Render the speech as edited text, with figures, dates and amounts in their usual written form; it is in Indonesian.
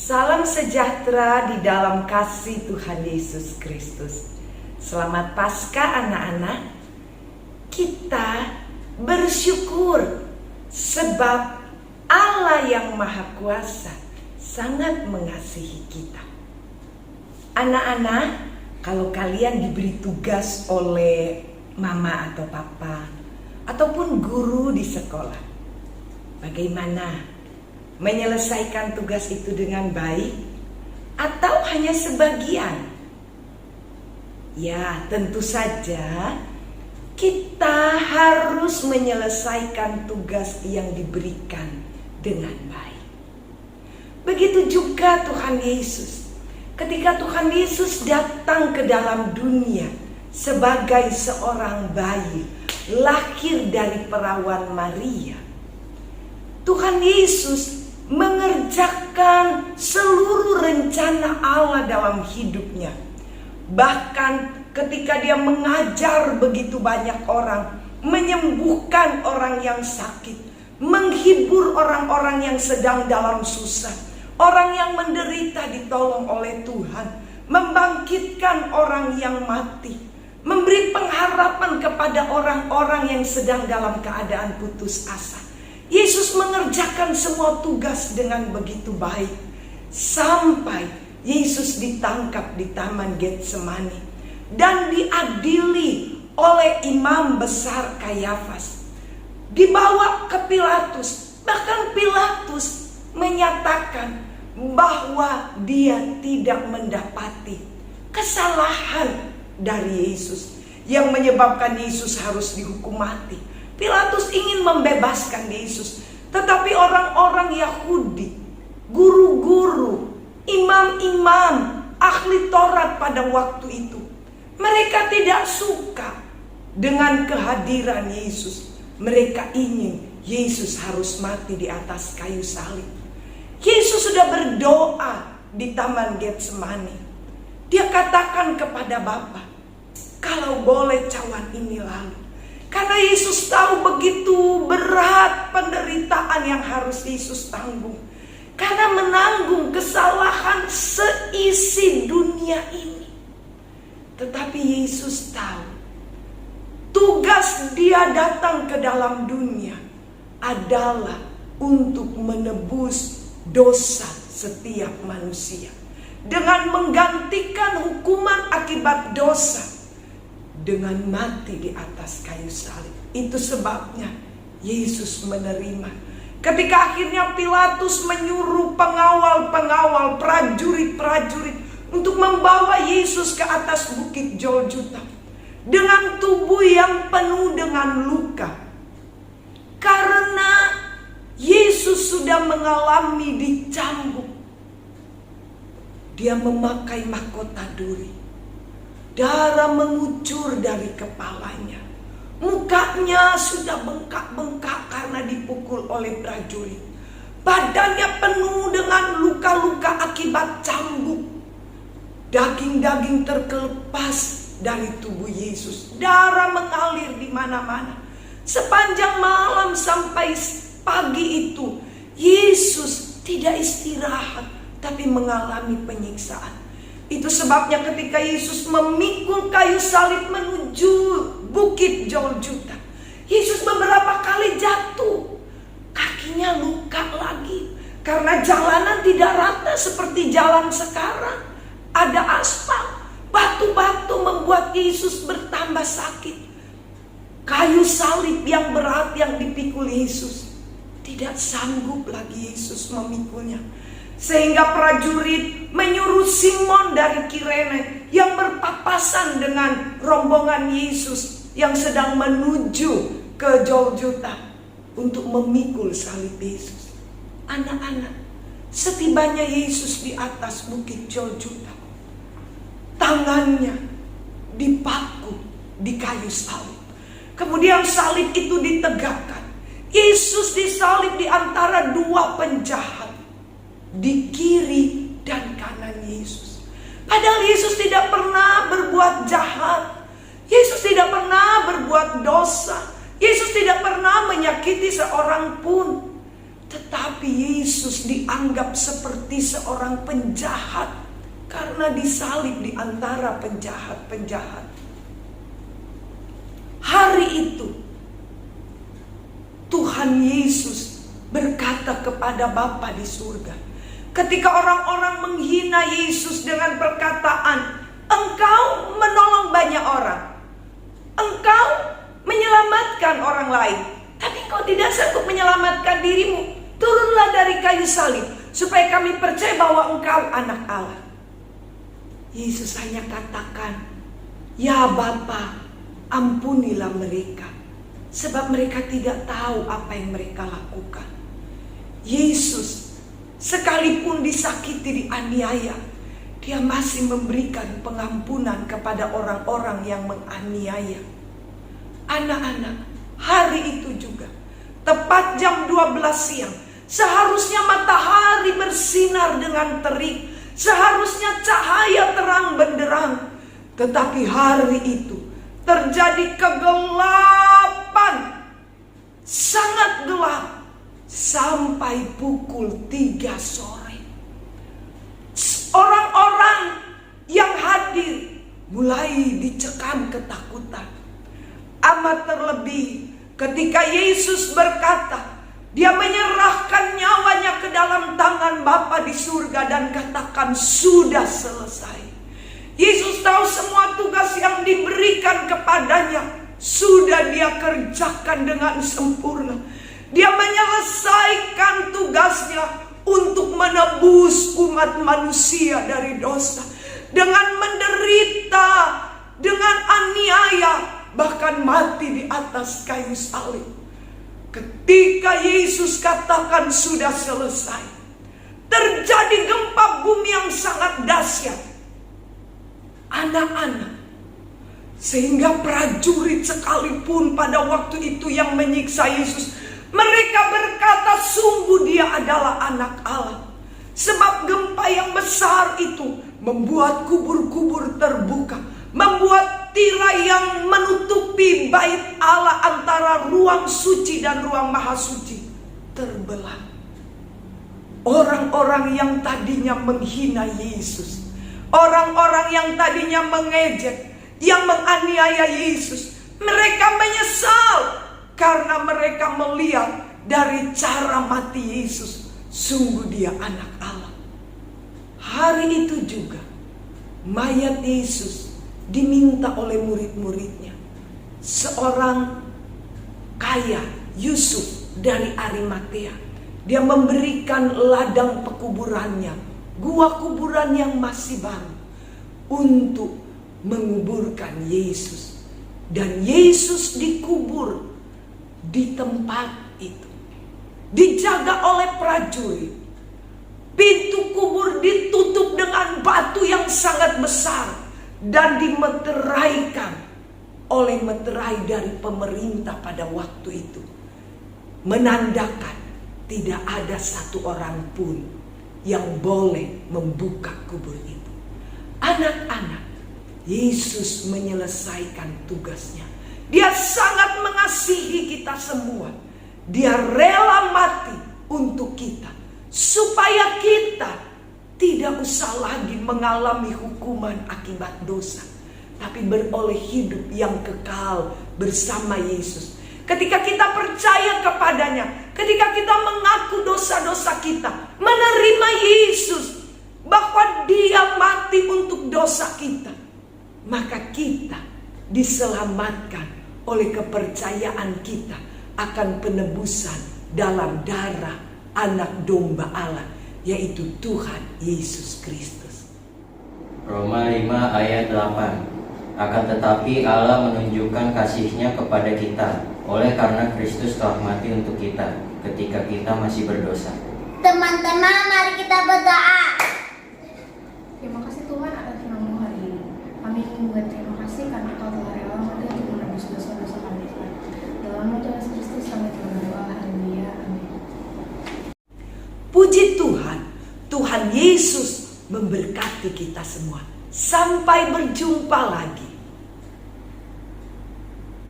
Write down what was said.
Salam sejahtera di dalam kasih Tuhan Yesus Kristus. Selamat Paskah anak-anak. Kita bersyukur sebab Allah yang Maha Kuasa sangat mengasihi kita. Anak-anak, kalau kalian diberi tugas oleh mama atau papa ataupun guru di sekolah, bagaimana menyelesaikan tugas itu dengan baik atau hanya sebagian? Ya, tentu saja kita harus menyelesaikan tugas yang diberikan dengan baik. Begitu juga Tuhan Yesus. Ketika Tuhan Yesus datang ke dalam dunia sebagai seorang bayi, lahir dari perawan Maria, Tuhan Yesus mengerjakan seluruh rencana Allah dalam hidupnya. Bahkan ketika dia mengajar begitu banyak orang, menyembuhkan orang yang sakit, menghibur orang-orang yang sedang dalam susah, orang yang menderita ditolong oleh Tuhan, membangkitkan orang yang mati, memberi pengharapan kepada orang-orang yang sedang dalam keadaan putus asa. Yesus mengerjakan semua tugas dengan begitu baik sampai Yesus ditangkap di Taman Getsemani dan diadili oleh imam besar Kayafas, dibawa ke Pilatus. Bahkan Pilatus menyatakan bahwa dia tidak mendapati kesalahan dari Yesus yang menyebabkan Yesus harus dihukum mati. Pilatus ingin membebaskan Yesus, tetapi orang-orang Yahudi, guru-guru, imam-imam, ahli Taurat pada waktu itu, mereka tidak suka dengan kehadiran Yesus. Mereka ingin Yesus harus mati di atas kayu salib. Yesus sudah berdoa di Taman Getsemani. Dia katakan kepada Bapa, kalau boleh cawan ini lalu. Karena Yesus tahu begitu berat penderitaan yang harus Yesus tanggung. Karena menanggung kesalahan seisi dunia ini. Tetapi Yesus tahu tugas dia datang ke dalam dunia adalah untuk menebus dosa setiap manusia, dengan menggantikan hukuman akibat dosa dengan mati di atas kayu salib. Itu sebabnya Yesus menerima. Ketika akhirnya Pilatus menyuruh pengawal-pengawal, prajurit-prajurit untuk membawa Yesus ke atas bukit Golgota dengan tubuh yang penuh dengan luka, karena Yesus sudah mengalami dicambuk. Dia memakai mahkota duri. Darah mengucur dari kepalanya. Mukanya sudah bengkak-bengkak karena dipukul oleh prajurit. Badannya penuh dengan luka-luka akibat cambuk. Daging-daging terkelepas dari tubuh Yesus. Darah mengalir di mana-mana. Sepanjang malam sampai pagi itu, Yesus tidak istirahat, tapi mengalami penyiksaan. Itu sebabnya ketika Yesus memikul kayu salib menuju bukit Golgota, Yesus beberapa kali jatuh. Kakinya luka lagi. Karena jalanan tidak rata seperti jalan sekarang. Ada aspal. Batu-batu membuat Yesus bertambah sakit. Kayu salib yang berat yang dipikul Yesus, tidak sanggup lagi Yesus memikulnya. Sehingga prajurit menyuruh Simon dari Kirene yang berpapasan dengan rombongan Yesus yang sedang menuju ke Golgota untuk memikul salib Yesus. Anak-anak, setibanya Yesus di atas bukit Golgota, tangannya dipaku di kayu salib. Kemudian salib itu ditegakkan. Yesus disalib di antara dua penjahat, di kiri dan kanan Yesus. Padahal Yesus tidak pernah berbuat jahat. Yesus tidak pernah berbuat dosa. Yesus tidak pernah menyakiti seorang pun. Tetapi Yesus dianggap seperti seorang penjahat karena disalib di antara penjahat-penjahat. Hari itu Tuhan Yesus berkata kepada Bapa di surga, ketika orang-orang menghina Yesus dengan perkataan, "Engkau menolong banyak orang, Engkau menyelamatkan orang lain, tapi Engkau tidak sanggup menyelamatkan dirimu. Turunlah dari kayu salib, supaya kami percaya bahwa Engkau anak Allah." Yesus hanya katakan, "Ya Bapa, ampunilah mereka, sebab mereka tidak tahu apa yang mereka lakukan." Yesus sekalipun disakiti, dianiaya, Dia masih memberikan pengampunan kepada orang-orang yang menganiaya. Anak-anak, hari itu juga tepat jam 12 siang, seharusnya matahari bersinar dengan terik, seharusnya cahaya terang benderang. Tetapi hari itu terjadi kegelapan, sangat gelap, sampai pukul 3 sore. Orang-orang yang hadir mulai dicekam ketakutan. Amat terlebih ketika Yesus berkata, Dia menyerahkan nyawanya ke dalam tangan Bapa di surga dan katakan, "Sudah selesai." Yesus tahu semua tugas yang diberikan kepadanya sudah Dia kerjakan dengan sempurna. Dia menyelesaikan tugasnya untuk menebus umat manusia dari dosa, dengan menderita, dengan aniaya, bahkan mati di atas kayu salib. Ketika Yesus katakan sudah selesai, terjadi gempa bumi yang sangat dahsyat. Anak-anak, sehingga prajurit sekalipun pada waktu itu yang menyiksa Yesus, mereka berkata, "Sungguh Dia adalah anak Allah." Sebab gempa yang besar itu membuat kubur-kubur terbuka, membuat tirai yang menutupi bait Allah antara ruang suci dan ruang maha suci terbelah. Orang-orang yang tadinya menghina Yesus, orang-orang yang tadinya mengejek, yang menganiaya Yesus, mereka menyesal karena mereka melihat dari cara mati Yesus, sungguh Dia anak Allah. Hari itu juga mayat Yesus diminta oleh murid-muridnya. Seorang kaya, Yusuf dari Arimatea, dia memberikan ladang pekuburannya, gua kuburan yang masih baru, untuk menguburkan Yesus. Dan Yesus dikubur di tempat itu, dijaga oleh prajurit. Pintu kubur ditutup dengan batu yang sangat besar dan dimeteraikan oleh meterai dari pemerintah pada waktu itu, menandakan tidak ada satu orang pun yang boleh membuka kubur itu. Anak-anak, Yesus menyelesaikan tugasnya. Dia sangat mengasihi kita semua. Dia rela mati untuk kita, supaya kita tidak usah lagi mengalami hukuman akibat dosa, tapi beroleh hidup yang kekal bersama Yesus. Ketika kita percaya kepadanya, ketika kita mengaku dosa-dosa kita, menerima Yesus, bahwa Dia mati untuk dosa kita, maka kita diselamatkan oleh kepercayaan kita akan penebusan dalam darah Anak Domba Allah, yaitu Tuhan Yesus Kristus. Roma 5 ayat 8. Akan tetapi Allah menunjukkan kasih-Nya kepada kita oleh karena Kristus telah mati untuk kita ketika kita masih berdosa. Teman-teman, mari kita berdoa. Terima kasih Tuhan atas firman-Mu hari ini. Kami ingin berterima kasih karena Kau telah rela mati untuk menebus dosa-dosa kami Tuhan. Dalam nama Tuhan Yesus Kristus kami berdoa. Haleluya. Amin. Puji Tuhan, Tuhan Yesus memberkati kita semua. Sampai berjumpa lagi.